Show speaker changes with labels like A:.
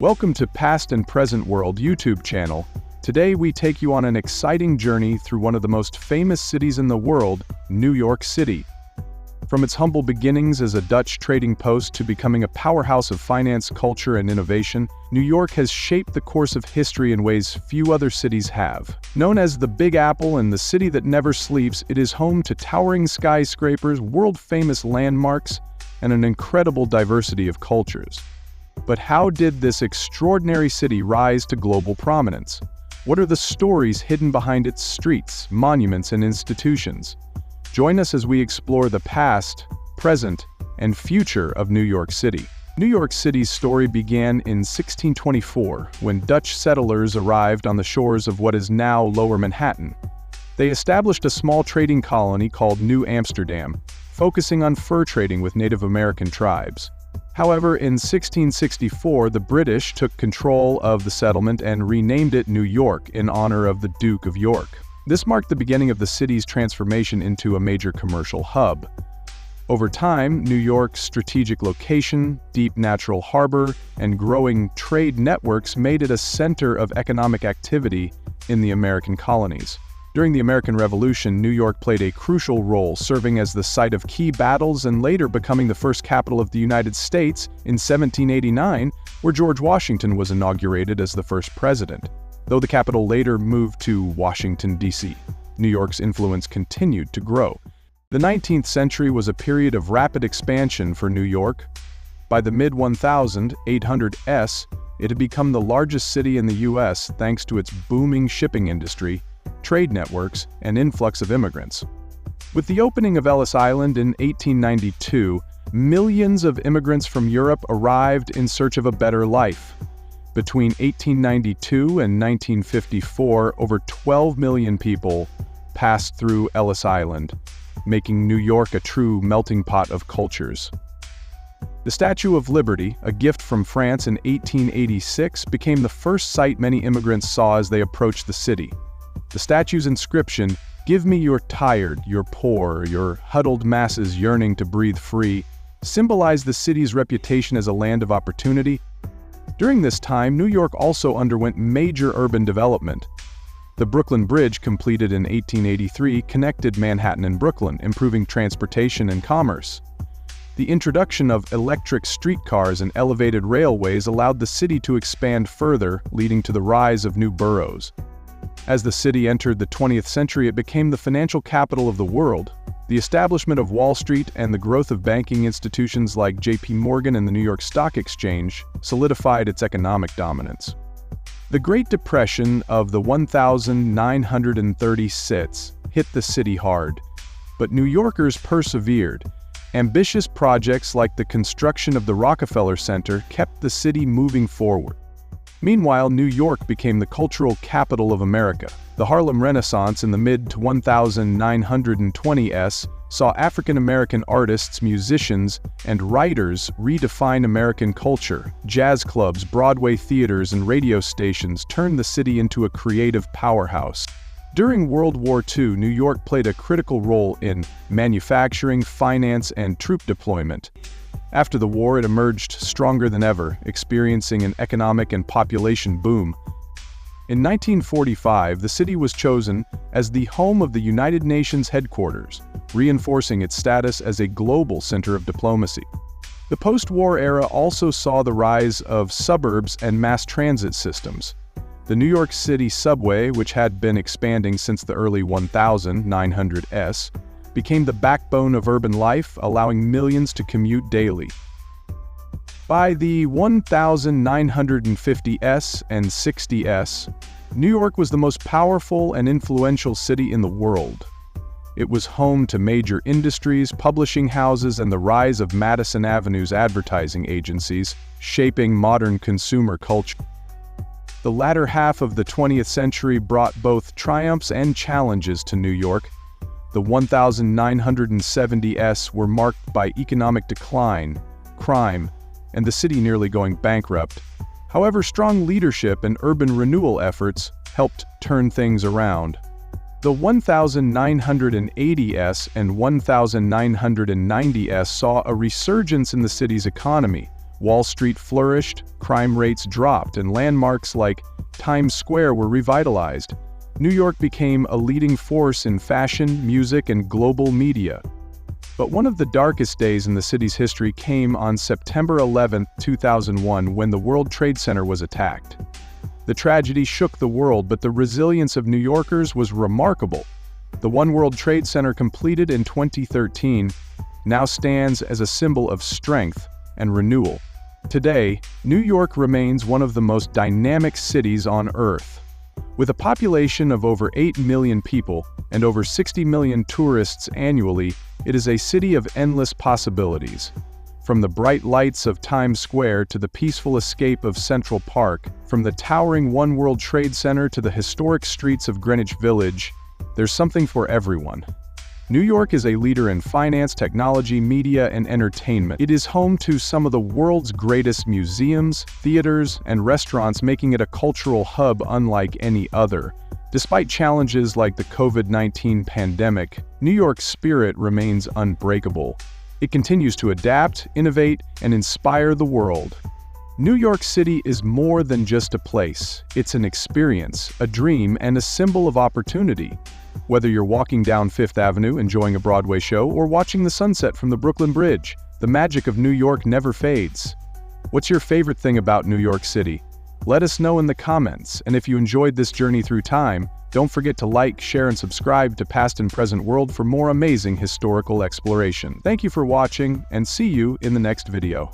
A: Welcome to Past and Present World YouTube channel. Today we take you on an exciting journey through one of the most famous cities in the world, New York City. From its humble beginnings as a Dutch trading post to becoming a powerhouse of finance, culture, and innovation, New York has shaped the course of history in ways few other cities have. Known as the Big Apple and the city that never sleeps, it is home to towering skyscrapers, world-famous landmarks, and an incredible diversity of cultures. But how did this extraordinary city rise to global prominence? What are the stories hidden behind its streets, monuments, and institutions? Join us as we explore the past, present, and future of New York City. New York City's story began in 1624, when Dutch settlers arrived on the shores of what is now Lower Manhattan. They established a small trading colony called New Amsterdam, focusing on fur trading with Native American tribes. However, in 1664, the British took control of the settlement and renamed it New York in honor of the Duke of York. This marked the beginning of the city's transformation into a major commercial hub. Over time, New York's strategic location, deep natural harbor, and growing trade networks made it a center of economic activity in the American colonies. During the American Revolution, New York played a crucial role, serving as the site of key battles and later becoming the first capital of the United States in 1789, where George Washington was inaugurated as the first president. Though the capital later moved to Washington, D.C., New York's influence continued to grow. The 19th century was a period of rapid expansion for New York. By the mid-1800s, it had become the largest city in the U.S. thanks to its booming shipping industry, trade networks, and influx of immigrants. With the opening of Ellis Island in 1892, millions of immigrants from Europe arrived in search of a better life. Between 1892 and 1954, over 12 million people passed through Ellis Island, making New York a true melting pot of cultures. The Statue of Liberty, a gift from France in 1886, became the first sight many immigrants saw as they approached the city. The statue's inscription, "Give me your tired, your poor, your huddled masses yearning to breathe free," symbolized the city's reputation as a land of opportunity. During this time, New York also underwent major urban development. The Brooklyn Bridge, completed in 1883, connected Manhattan and Brooklyn, improving transportation and commerce. The introduction of electric streetcars and elevated railways allowed the city to expand further, leading to the rise of new boroughs. As the city entered the 20th century, it became the financial capital of the world. The establishment of Wall Street and the growth of banking institutions like J.P. Morgan and the New York Stock Exchange solidified its economic dominance. The Great Depression of the 1936 hit the city hard, but New Yorkers persevered. Ambitious projects like the construction of the Rockefeller Center kept the city moving forward. Meanwhile, New York became the cultural capital of America. The Harlem Renaissance in the mid-1920s saw African-American artists, musicians, and writers redefine American culture. Jazz clubs, Broadway theaters, and radio stations turned the city into a creative powerhouse. During World War II, New York played a critical role in manufacturing, finance, and troop deployment. After the war, it emerged stronger than ever, experiencing an economic and population boom. In 1945, the city was chosen as the home of the United Nations headquarters, reinforcing its status as a global center of diplomacy. The post-war era also saw the rise of suburbs and mass transit systems. The New York City subway, which had been expanding since the early 1900s, became the backbone of urban life, allowing millions to commute daily. By the 1950s and 60s, New York was the most powerful and influential city in the world. It was home to major industries, publishing houses, and the rise of Madison Avenue's advertising agencies, shaping modern consumer culture. The latter half of the 20th century brought both triumphs and challenges to New York. The 1970s were marked by economic decline, crime, and the city nearly going bankrupt. However, strong leadership and urban renewal efforts helped turn things around. The 1980s and 1990s saw a resurgence in the city's economy, Wall Street flourished, crime rates dropped, and landmarks like Times Square were revitalized. New York became a leading force in fashion, music, and global media. But one of the darkest days in the city's history came on September 11, 2001, when the World Trade Center was attacked. The tragedy shook the world, but the resilience of New Yorkers was remarkable. The One World Trade Center, completed in 2013, now stands as a symbol of strength and renewal. Today, New York remains one of the most dynamic cities on Earth. With a population of over 8 million people and over 60 million tourists annually, it is a city of endless possibilities. From the bright lights of Times Square to the peaceful escape of Central Park, from the towering One World Trade Center to the historic streets of Greenwich Village, there's something for everyone. New York is a leader in finance, technology, media, and entertainment. It is home to some of the world's greatest museums, theaters, and restaurants, making it a cultural hub unlike any other. Despite challenges like the COVID-19 pandemic, New York's spirit remains unbreakable. It continues to adapt, innovate, and inspire the world. New York City is more than just a place. It's an experience, a dream, and a symbol of opportunity. Whether you're walking down Fifth Avenue enjoying a Broadway show or watching the sunset from the Brooklyn Bridge, the magic of New York never fades. What's your favorite thing about New York City? Let us know in the comments, and if you enjoyed this journey through time, don't forget to like, share, and subscribe to Past and Present World for more amazing historical exploration. Thank you for watching, and see you in the next video.